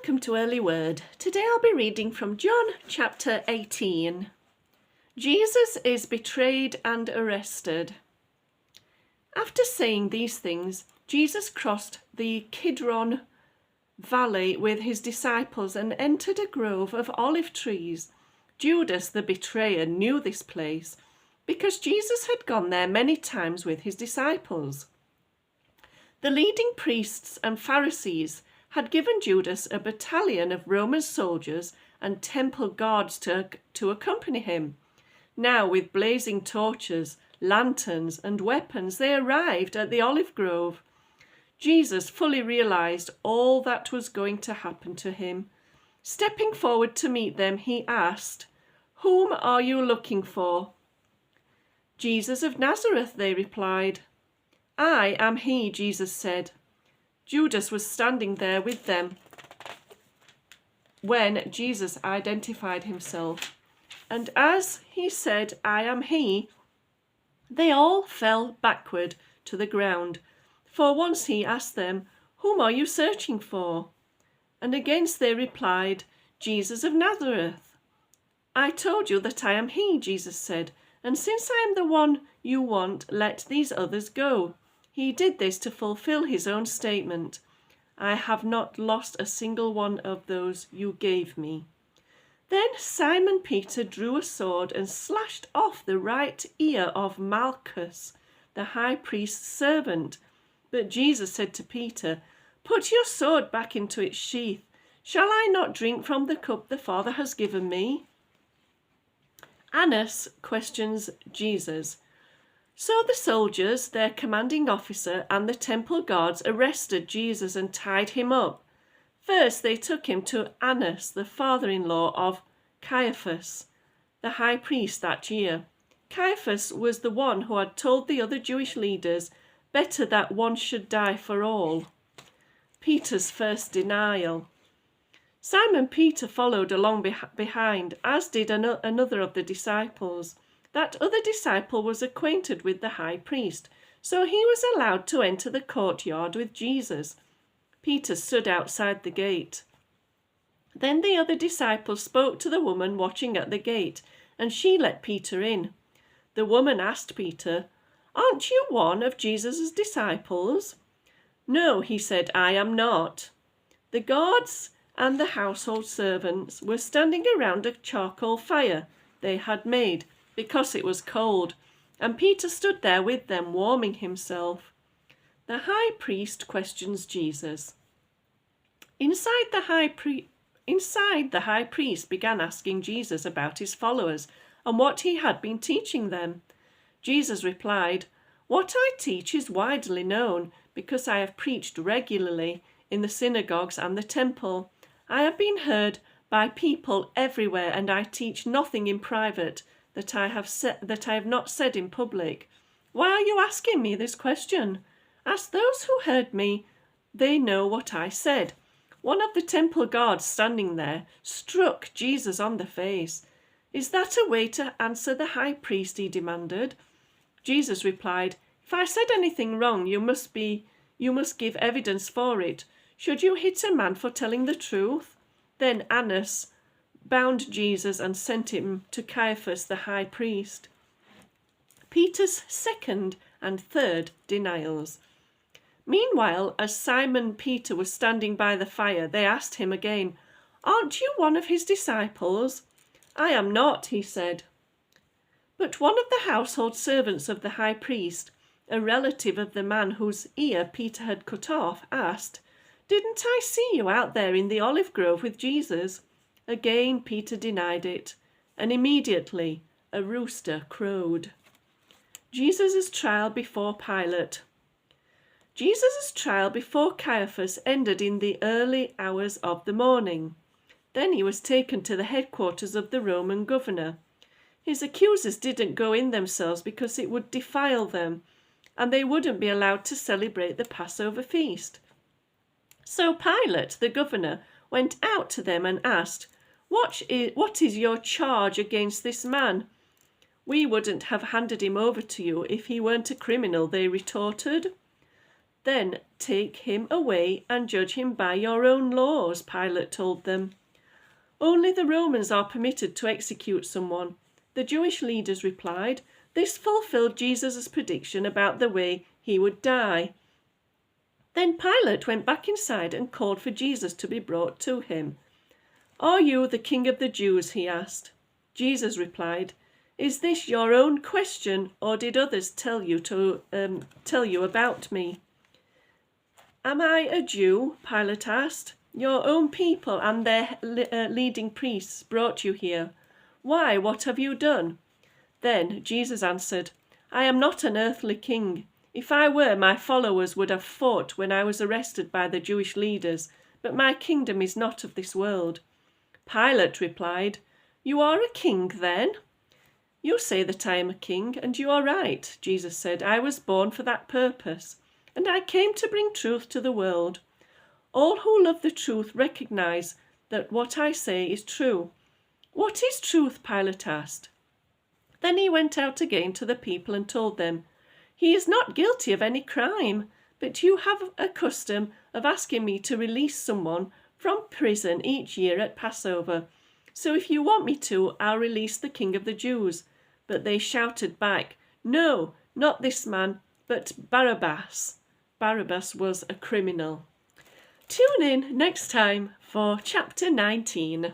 Welcome to Early Word. Today I'll be reading from John chapter 18. Jesus is betrayed and arrested. After saying these things, Jesus crossed the Kidron Valley with his disciples and entered a grove of olive trees. Judas the betrayer knew this place because Jesus had gone there many times with his disciples. The leading priests and Pharisees had given Judas a battalion of Roman soldiers and temple guards to accompany him. Now, with blazing torches, lanterns, and weapons, they arrived at the olive grove. Jesus fully realized all that was going to happen to him. Stepping forward to meet them, he asked, "Whom are you looking for?" "Jesus of Nazareth," they replied. "I am he," Jesus said. Judas was standing there with them when Jesus identified himself. And as he said, "I am he," they all fell backward to the ground. For once he asked them, "Whom are you searching for?" And again they replied, "Jesus of Nazareth." "I told you that I am he," Jesus said, "and since I am the one you want, let these others go." He did this to fulfill his own statement, "I have not lost a single one of those you gave me." Then Simon Peter drew a sword and slashed off the right ear of Malchus, the high priest's servant. But Jesus said to Peter, "Put your sword back into its sheath. Shall I not drink from the cup the Father has given me?" Annas questions Jesus. So the soldiers, their commanding officer, and the temple guards arrested Jesus and tied him up. First they took him to Annas, the father-in-law of Caiaphas, the high priest that year. Caiaphas was the one who had told the other Jewish leaders, "Better that one should die for all." Peter's first denial. Simon Peter followed along behind, as did another of the disciples. That other disciple was acquainted with the high priest, so he was allowed to enter the courtyard with Jesus. Peter stood outside the gate. Then the other disciple spoke to the woman watching at the gate, and she let Peter in. The woman asked Peter, "Aren't you one of Jesus' disciples?" "No," he said, "I am not." The guards and the household servants were standing around a charcoal fire they had made because it was cold, and Peter stood there with them, warming himself. The high priest questions Jesus. Inside, the high priest began asking Jesus about his followers and what he had been teaching them. Jesus replied, "What I teach is widely known because I have preached regularly in the synagogues and the temple. I have been heard by people everywhere, and I teach nothing in private that I have not said in public. Why are you asking me this question? Ask those who heard me. They know what I said." One of the temple guards standing there struck Jesus on the face. "Is that a way to answer the high priest?" he demanded. Jesus replied, "If I said anything wrong, you must give evidence for it. Should you hit a man for telling the truth?" Then Annas bound Jesus and sent him to Caiaphas the high priest. Peter's second and third denials. Meanwhile, as Simon Peter was standing by the fire, they asked him again, "Aren't you one of his disciples?" "I am not," he said. But one of the household servants of the high priest, a relative of the man whose ear Peter had cut off, asked, "Didn't I see you out there in the olive grove with Jesus?" Again Peter denied it, and immediately a rooster crowed. Jesus' trial before Pilate. Jesus' trial before Caiaphas ended in the early hours of the morning. Then he was taken to the headquarters of the Roman governor. His accusers didn't go in themselves because it would defile them, and they wouldn't be allowed to celebrate the Passover feast. So Pilate, the governor, went out to them and asked, What is your charge against this man?" "We wouldn't have handed him over to you if he weren't a criminal," they retorted. Then take him away and judge him by your own laws, Pilate told them. Only the Romans are permitted to execute someone. The Jewish leaders replied. This fulfilled Jesus' prediction about the way he would die. Then Pilate went back inside and called for Jesus to be brought to him. Are you the King of the Jews? He asked. Jesus replied, Is this your own question, or did others tell you about me? Am I a Jew? Pilate asked. Your own people and their leading priests brought you here. Why, what have you done? Then Jesus answered, I am not an earthly king. If I were, my followers would have fought when I was arrested by the Jewish leaders, but my kingdom is not of this world. Pilate replied, You are a king then? You say that I am a king, and you are right, Jesus said. I was born for that purpose, and I came to bring truth to the world. All who love the truth recognize that what I say is true. What is truth? Pilate asked. Then he went out again to the people and told them, He is not guilty of any crime, but you have a custom of asking me to release someone from prison each year at Passover. So if you want me to, I'll release the King of the Jews. But they shouted back, No, not this man, but Barabbas. Barabbas was a criminal. Tune in next time for chapter 19.